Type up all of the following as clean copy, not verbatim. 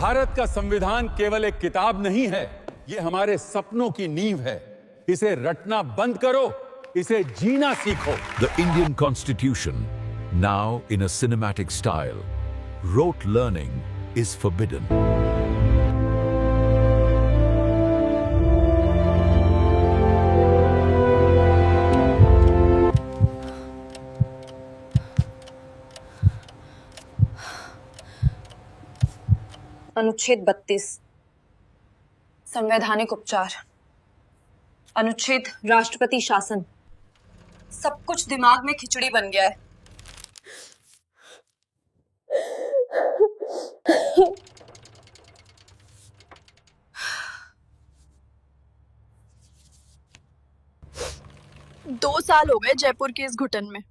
भारत का संविधान केवल एक किताब नहीं है, ये हमारे सपनों की नींव है। इसे रटना बंद करो, इसे जीना सीखो। The Indian Constitution, now in a cinematic style. Rote learning is forbidden. अनुच्छेद 32 संवैधानिक उपचार। अनुच्छेद राष्ट्रपति शासन। सब कुछ दिमाग में खिचड़ी बन गया है। दो साल हो गए जयपुर के इस घुटन में।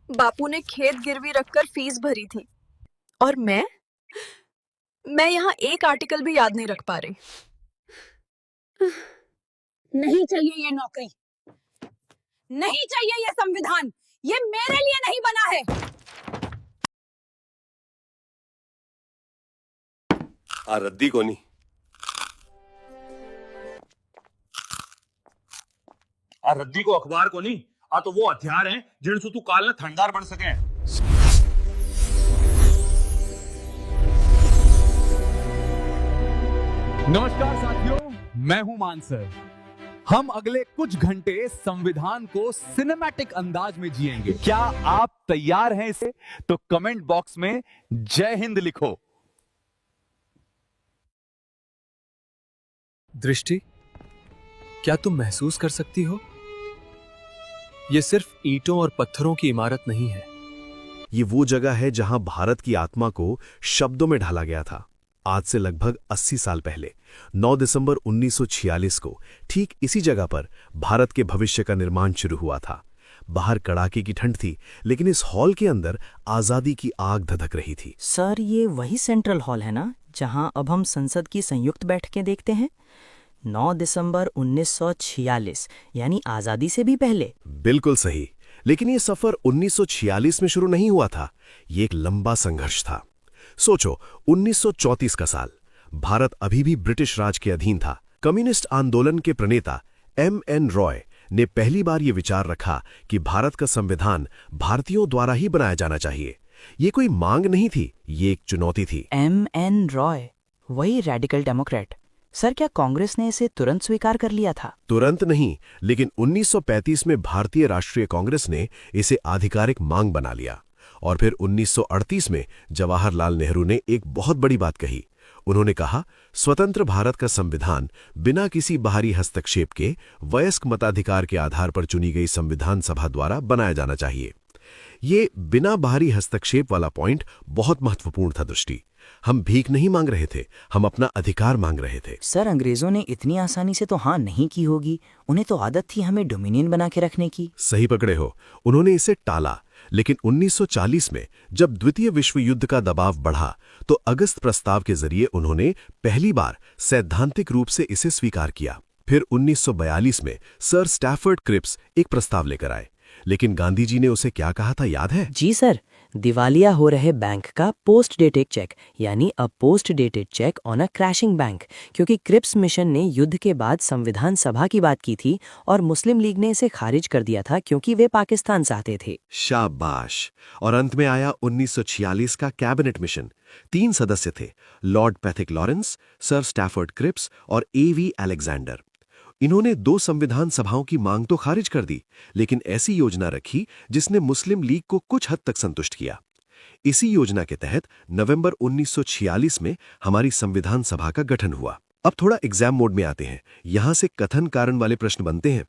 बापू ने खेत गिरवी रखकर फीस भरी थी और मैं यहाँ एक आर्टिकल भी याद नहीं रख पा रही। नहीं चाहिए ये नौकरी, नहीं चाहिए ये संविधान, ये मेरे लिए नहीं बना है। रद्दी कोनी रद्दी को अखबार को नहीं तो वो हथियार हैं जिनसे तू काल ने ठंडार बन सके। नमस्कार साथियों, मैं हूं मानसर। हम अगले कुछ घंटे संविधान को सिनेमैटिक अंदाज में जिएंगे। क्या आप तैयार हैं इसे? तो कमेंट बॉक्स में जय हिंद लिखो। दृष्टि, क्या तुम महसूस कर सकती हो? यह सिर्फ ईंटों और पत्थरों की इमारत नहीं है। ये वो जगह है जहां भारत की आत्मा को शब्दों में ढाला गया था। आज से लगभग 80 साल पहले 9 दिसंबर 1946 को ठीक इसी जगह पर भारत के भविष्य का निर्माण शुरू हुआ था। बाहर कड़ाके की ठंड थी, लेकिन इस हॉल के अंदर आजादी की आग धधक रही थी। सर, ये वही सेंट्रल हॉल है ना, जहां अब हम संसद की संयुक्त बैठकें देखते हैं? 9 दिसंबर 1946 यानी आजादी से भी पहले। बिल्कुल सही, लेकिन ये सफर 1946 में शुरू नहीं हुआ था। ये एक लंबा संघर्ष था। सोचो, 1934 का साल, भारत अभी भी ब्रिटिश राज के अधीन था। कम्युनिस्ट आंदोलन के प्रणेता M.N. रॉय ने पहली बार ये विचार रखा कि भारत का संविधान भारतीयों द्वारा ही बनाया जाना चाहिए। ये कोई मांग नहीं थी, ये एक चुनौती थी। M.N. रॉय, वही रेडिकल डेमोक्रेट। सर, क्या कांग्रेस ने इसे तुरंत स्वीकार कर लिया था? तुरंत नहीं, लेकिन 1935 में भारतीय राष्ट्रीय कांग्रेस ने इसे आधिकारिक मांग बना लिया। और फिर 1938 में जवाहरलाल नेहरू ने एक बहुत बड़ी बात कही। उन्होंने कहा, स्वतंत्र भारत का संविधान बिना किसी बाहरी हस्तक्षेप के वयस्क मताधिकार के आधार पर चुनी गई संविधान सभा द्वारा बनाया जाना चाहिए। ये बिना बाहरी हस्तक्षेप वाला पॉइंट बहुत महत्वपूर्ण था। दृष्टि, हम भीख नहीं मांग रहे थे, हम अपना अधिकार मांग रहे थे। सर, अंग्रेजों ने इतनी आसानी से तो हाँ नहीं की होगी। उन्हें तो आदत थी हमें डोमिनियन बना के रखने की। सही पकड़े हो, उन्होंने इसे टाला। लेकिन 1940 में जब द्वितीय विश्व युद्ध का दबाव बढ़ा, तो अगस्त प्रस्ताव के जरिए उन्होंने पहली बार सैद्धांतिक रूप से इसे स्वीकार किया। फिर 1942 में सर स्टैफर्ड क्रिप्स एक प्रस्ताव लेकर आए। लेकिन गांधी जी ने उसे क्या कहा था, याद है? जी सर, दिवालिया हो रहे बैंक का पोस्ट डेटेड चेक, यानी अ post dated cheque on a crashing bank. क्योंकि क्रिप्स मिशन ने युद्ध के बाद संविधान सभा की बात की थी और मुस्लिम लीग ने इसे खारिज कर दिया था क्योंकि वे पाकिस्तान चाहते थे। शाबाश। और अंत में आया 1946 का कैबिनेट मिशन। 3 सदस्य थे, Lord Pethick Lawrence, Sir Stafford Cripps और A.V. अलेक्जेंडर। इन्होंने 2 संविधान सभाओं की मांग तो खारिज कर दी, लेकिन ऐसी योजना रखी जिसने मुस्लिम लीग को कुछ हद तक संतुष्ट किया। इसी योजना के तहत नवंबर 1946 में हमारी संविधान सभा का गठन हुआ। अब थोड़ा एग्जाम मोड में आते हैं। यहां से कथन कारण वाले प्रश्न बनते हैं।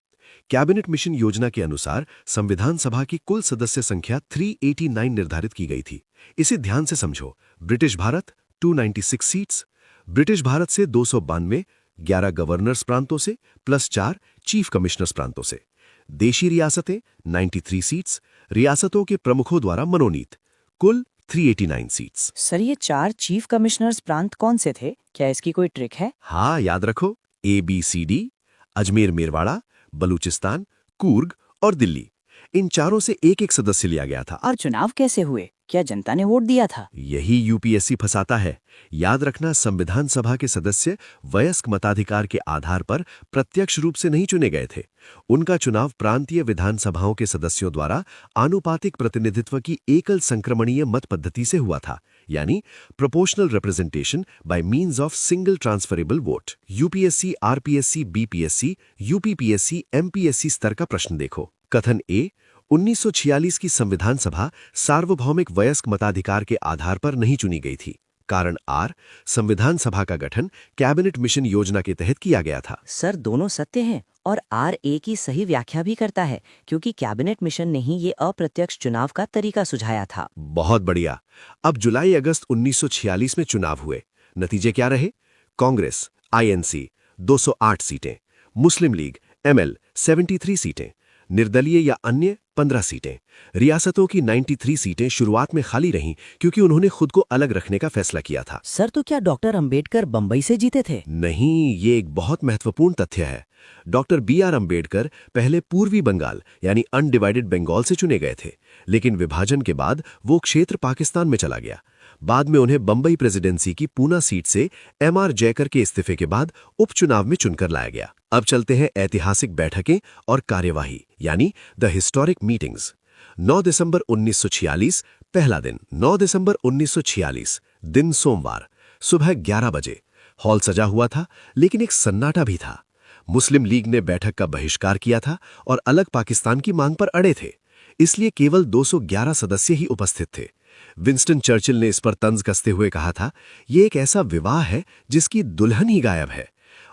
कैबिनेट मिशन योजना के अनुसार संविधान सभा की कुल सदस्य संख्या 389 निर्धारित की गई थी। इसे ध्यान से समझो। British Bharat 296 seats, British Bharat से 292, 11 गवर्नर्स प्रांतों से प्लस 4 चीफ कमिश्नर्स प्रांतों से। देशी रियासतें 93 सीट्स, रियासतों के प्रमुखों द्वारा मनोनीत, कुल 389 सीट्स। सर, ये 4 चीफ कमिश्नर्स प्रांत कौन से थे? क्या इसकी कोई ट्रिक है? हाँ, याद रखो, ABCD, अजमेर मेरवाड़ा, बलूचिस्तान, कूर्ग और दिल्ली। इन चारों से एक एक सदस्य लिया गया था। और चुनाव कैसे हुए? क्या जनता ने वोट दिया था? यही यूपीएससी फंसाता है। याद रखना, संविधान सभा के सदस्य वयस्क मताधिकार के आधार पर प्रत्यक्ष रूप से नहीं चुने गए थे। उनका चुनाव प्रांतीय विधानसभाओं के सदस्यों द्वारा आनुपातिक प्रतिनिधित्व की एकल संक्रमणीय मत पद्धति से हुआ था, यानी proportional representation by means of single transferable vote. UPSC, RPSC, BPSC, UPPSC, MPSC स्तर का प्रश्न देखो। कथन ए, 1946 की संविधान सभा सार्वभौमिक वयस्क मताधिकार के आधार पर नहीं चुनी गई थी। कारण आर, संविधान सभा का गठन कैबिनेट मिशन योजना के तहत किया गया था। सर, दोनों सत्य हैं और RA की सही व्याख्या भी करता है, क्योंकि कैबिनेट मिशन ने ही ये अप्रत्यक्ष चुनाव का तरीका सुझाया था। बहुत बढ़िया। अब जुलाई-अगस्त 1946 में चुनाव हुए। नतीजे क्या रहे? कांग्रेस INC 208 सीटें, मुस्लिम लीग ML 73 सीटें, निर्दलीय या अन्य 15 सीटें। रियासतों की 93 सीटें शुरुआत में खाली रहीं क्योंकि उन्होंने खुद को अलग रखने का फैसला किया था। सर, तो क्या डॉक्टर अंबेडकर बंबई से जीते थे? नहीं, ये एक बहुत महत्वपूर्ण तथ्य है। डॉक्टर BR अंबेडकर पहले पूर्वी बंगाल यानी अनडिवाइडेड बंगाल से चुने गए थे, लेकिन विभाजन के बाद वो क्षेत्र पाकिस्तान में चला गया। बाद में उन्हें बंबई प्रेसिडेंसी की पूना सीट से MR जयकर के इस्तीफे के बाद उपचुनाव में चुनकर लाया गया। अब चलते हैं ऐतिहासिक बैठकें और कार्यवाही, यानी द हिस्टोरिक मीटिंग्स। 9 दिसंबर 1946 पहला दिन। 9 दिसंबर 1946 दिन सोमवार, सुबह 11 बजे। हॉल सजा हुआ था, लेकिन एक सन्नाटा भी था। मुस्लिम लीग ने बैठक का बहिष्कार किया था और अलग पाकिस्तान की मांग पर अड़े थे, इसलिए केवल 211 सदस्य ही उपस्थित थे। विंस्टन चर्चिल ने इस पर तंज कसते हुए कहा था, ये एक ऐसा विवाह है जिसकी दुल्हन ही गायब है,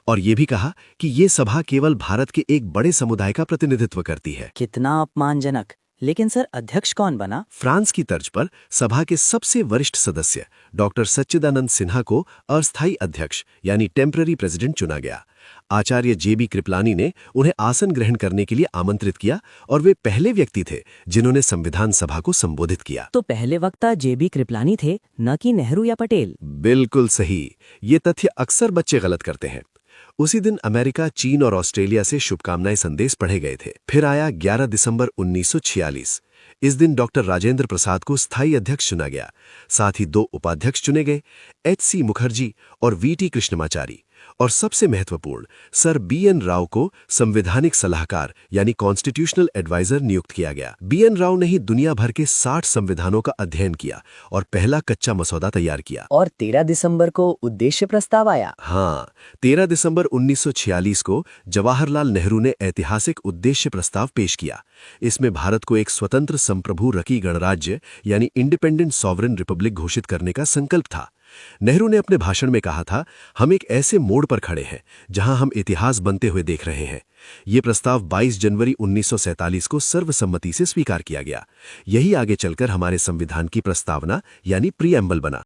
और ये भी कहा कि ये सभा केवल भारत के एक बड़े समुदाय का प्रतिनिधित्व करती है। कितना अपमानजनक। लेकिन सर, अध्यक्ष कौन बना? फ्रांस की तर्ज पर सभा के सबसे वरिष्ठ सदस्य डॉक्टर सच्चिदानंद सिन्हा को अस्थायी अध्यक्ष यानी टेम्पररी प्रेसिडेंट चुना गया। आचार्य JB कृपलानी ने उन्हें आसन ग्रहण करने के लिए आमंत्रित किया और वे पहले व्यक्ति थे जिन्होंने संविधान सभा को संबोधित किया। तो पहले वक्ता JB कृपलानी थे, न कि नेहरू या पटेल? बिल्कुल सही। ये तथ्य अक्सर बच्चे गलत करते हैं। उसी दिन अमेरिका, चीन और ऑस्ट्रेलिया से शुभकामनाएं संदेश पढ़े गए थे। फिर आया 11 दिसंबर 1946। इस दिन डॉक्टर राजेंद्र प्रसाद को स्थायी अध्यक्ष चुना गया। साथ ही 2 उपाध्यक्ष चुने गए, HC मुखर्जी और VT कृष्णमाचारी। और सबसे महत्वपूर्ण, सर BN राव को संवैधानिक सलाहकार यानी कॉन्स्टिट्यूशनल एडवाइजर नियुक्त किया गया। BN राव ने ही दुनिया भर के 60 संविधानों का अध्ययन किया और पहला कच्चा मसौदा तैयार किया। और 13 दिसंबर को उद्देश्य प्रस्ताव आया। हाँ, 13 दिसंबर 1946 को जवाहरलाल नेहरू ने ऐतिहासिक उद्देश्य प्रस्ताव पेश किया। इसमें भारत को एक स्वतंत्र संप्रभु रकी गणराज्य यानी इंडिपेंडेंट सॉवरेन रिपब्लिक घोषित करने का संकल्प था। नेहरू ने अपने भाषण में कहा था, हम एक ऐसे मोड़ पर खड़े हैं जहां हम इतिहास बनते हुए देख रहे हैं। ये प्रस्ताव 22 जनवरी 1947 को सर्वसम्मति से स्वीकार किया गया। यही आगे चलकर हमारे संविधान की प्रस्तावना यानी प्रीएम्बल बना।